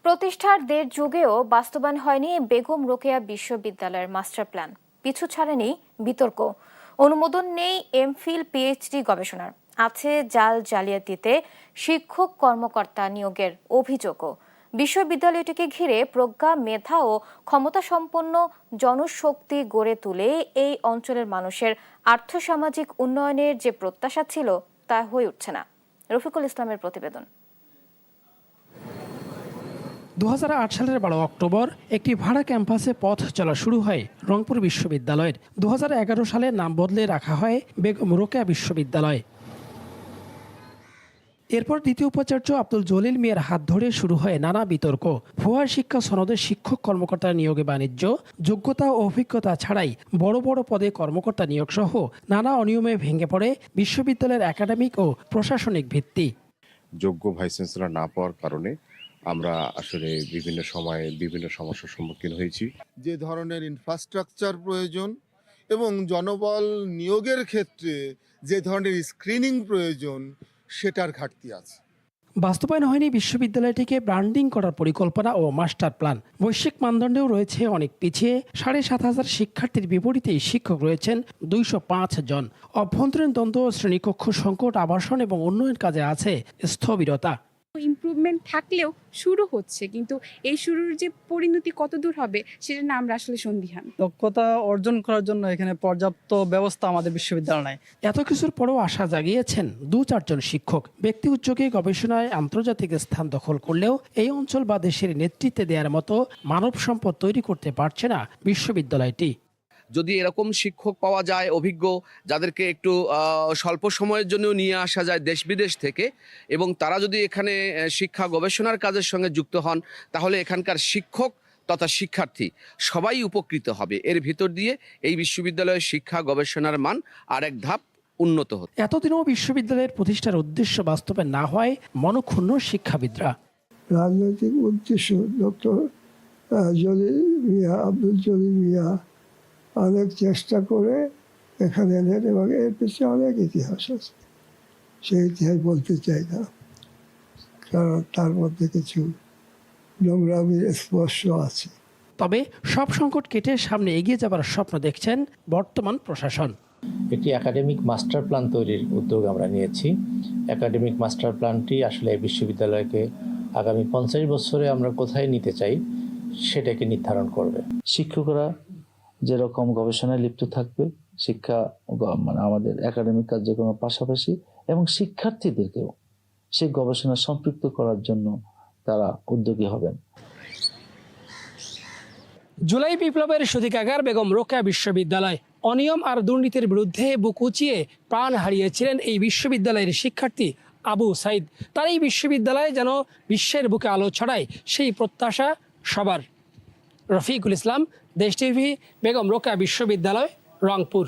প্রতিষ্ঠার ১.৫ যুগেও বাস্তবায়ন হয়নি বেগম রোকেয়া বিশ্ববিদ্যালয়ের মাস্টার প্ল্যান। পিছু ছাড়েনি বিতর্ক। অনুমোদন নেই এমফিল পিএইচডি গবেষণার। আছে জাল জালিয়াতিতে শিক্ষক কর্মকর্তা নিয়োগের অভিযোগও। বিশ্ববিদ্যালয়টিকে ঘিরে প্রজ্ঞা, মেধা ও ক্ষমতাসম্পন্ন জনশক্তি গড়ে তুলে এই অঞ্চলের মানুষের আর্থসামাজিক উন্নয়নের যে প্রত্যাশা ছিল তা হয়ে উঠছে না। রফিকুল ইসলামের প্রতিবেদন। ২০০৮ সালের ১২ অক্টোবর একটি ভাড়া ক্যাম্পাসে পথ চলা শুরু হয় রংপুর বিশ্ববিদ্যালয়ের। ২০১১ সালে নাম বদলে রাখা হয় বেগম রোকেয়া বিশ্ববিদ্যালয়। এরপর দ্বিতীয় উপাচার্য আব্দুল জলিল মিয়ার হাত ধরে শুরু হয় নানা বিতর্ক। ভুয়া শিক্ষা সনদে শিক্ষক কর্মকর্তা নিয়োগে বাণিজ্য, যোগ্যতা ও অভিজ্ঞতা ছাড়াই বড় বড় পদে কর্মকর্তা নিয়োগ সহ নানা অনিয়মে ভেঙে পড়ে বিশ্ববিদ্যালয়ের একাডেমিক ও প্রশাসনিক ভিত্তি। যোগ্য ভাইস চ্যান্সেলর না পাওয়ার কারণে আমরা আসলে বিভিন্ন সময়ে বিভিন্ন সমস্যার সম্মুখীন হয়েছি। যে ধরনের ইনফ্রাস্ট্রাকচার প্রয়োজন এবং জনবল নিয়োগের ক্ষেত্রে যে ধরনের স্ক্রিনিং প্রয়োজন সেটার ঘাটতি আছে। বাস্তবায়ন হয়নি বিশ্ববিদ্যালয়টিকে ব্র্যান্ডিং করার পরিকল্পনা ও মাস্টার প্ল্যান। বৈশ্বিক মানদণ্ডেও রয়েছে অনেক পিছিয়ে। ৭,৫০০ শিক্ষার্থীর বিপরীতে শিক্ষক রয়েছেন ২০৫ জন। অভ্যন্তরীণ দ্বন্দ্ব, শ্রেণীকক্ষ সংকট, আবাসন এবং উন্নয়ন কাজে আছে স্থবিরতা। ইমপ্রুভমেন্ট থাকলেও শুরু হচ্ছে, কিন্তু এই শুরুর যে পরিণতি কত দূর হবে সেটা না আমরা আসলে সন্দিহান। দক্ষতা অর্জন করার জন্য এখানে পর্যাপ্ত ব্যবস্থা আমাদের বিশ্ববিদ্যালয় নাই। এত কিছুর পরেও আশা জাগিয়েছেন ২-৪ জন শিক্ষক। ব্যক্তি উদ্যোগে গবেষণায় আন্তর্জাতিক স্থান দখল করলেও এই অঞ্চল বা দেশের নেতৃত্বে দেওয়ার মতো মানব সম্পদ তৈরি করতে পারছে না বিশ্ববিদ্যালয়টি। যদি এরকম শিক্ষক পাওয়া যায় অভিজ্ঞ, যাদেরকে একটু স্বল্প সময়ের জন্য নিয়ে আসা যায় দেশ বিদেশ থেকে, এবং তারা যদি এখানে শিক্ষা গবেষণার কাজের সঙ্গে যুক্ত হন, তাহলে এখানকার শিক্ষক তথা শিক্ষার্থী সবাই উপকৃত হবে। এর ভিতর দিয়ে এই বিশ্ববিদ্যালয়ের শিক্ষা গবেষণার মান আরেক ধাপ উন্নত হতো। এতদিনও বিশ্ববিদ্যালয়ের প্রতিষ্ঠার উদ্দেশ্য বাস্তবায়ন না হয় মনক্ষুণ্ণ শিক্ষাবিদরা। রাজনৈতিক উদ্দেশ্য ডক্টর আব্দুল জলিল মিয়া অনেক চেষ্টা করে এখানে এলেন এবং এর পিছনে অনেক ইতিহাস আছে। সেই ইতিহাস বলতে চাই না, কারণ তার মধ্যে কিছু নোংরামির স্পর্শ আছে। তবে সব সংকট কেটে সামনে এগিয়ে যাবার স্বপ্ন দেখছেন বর্তমান প্রশাসন। একটি একাডেমিক মাস্টার প্ল্যান তৈরির উদ্যোগ আমরা নিয়েছি। একাডেমিক মাস্টার প্ল্যানটি আসলে এই বিশ্ববিদ্যালয়কে আগামী ৫০ বছরে আমরা কোথায় নিতে চাই সেটাকে নির্ধারণ করবে। শিক্ষকরা যেরকম গবেষণায় লিপ্ত থাকবে, শিক্ষা আমাদের একাডেমিক কার্যক্রমের পাশাপাশি, এবং শিক্ষার্থীদেরকেও সেই গবেষণা সম্পৃক্ত করার জন্য তারা উদ্যোগী হবেন। জুলাই বিপ্লবের সূতিকাগার বেগম রোকেয়া বিশ্ববিদ্যালয়। অনিয়ম আর দুর্নীতির বিরুদ্ধে বুক উঁচিয়ে প্রাণ হারিয়েছিলেন এই বিশ্ববিদ্যালয়ের শিক্ষার্থী আবু সাইদ। তার এই বিশ্ববিদ্যালয় যেন বিশ্বের বুকে আলো ছড়ায়, সেই প্রত্যাশা সবার। রফিকুল ইসলাম, দেশ টিভি, বেগম রোকেয়া বিশ্ববিদ্যালয়, রংপুর।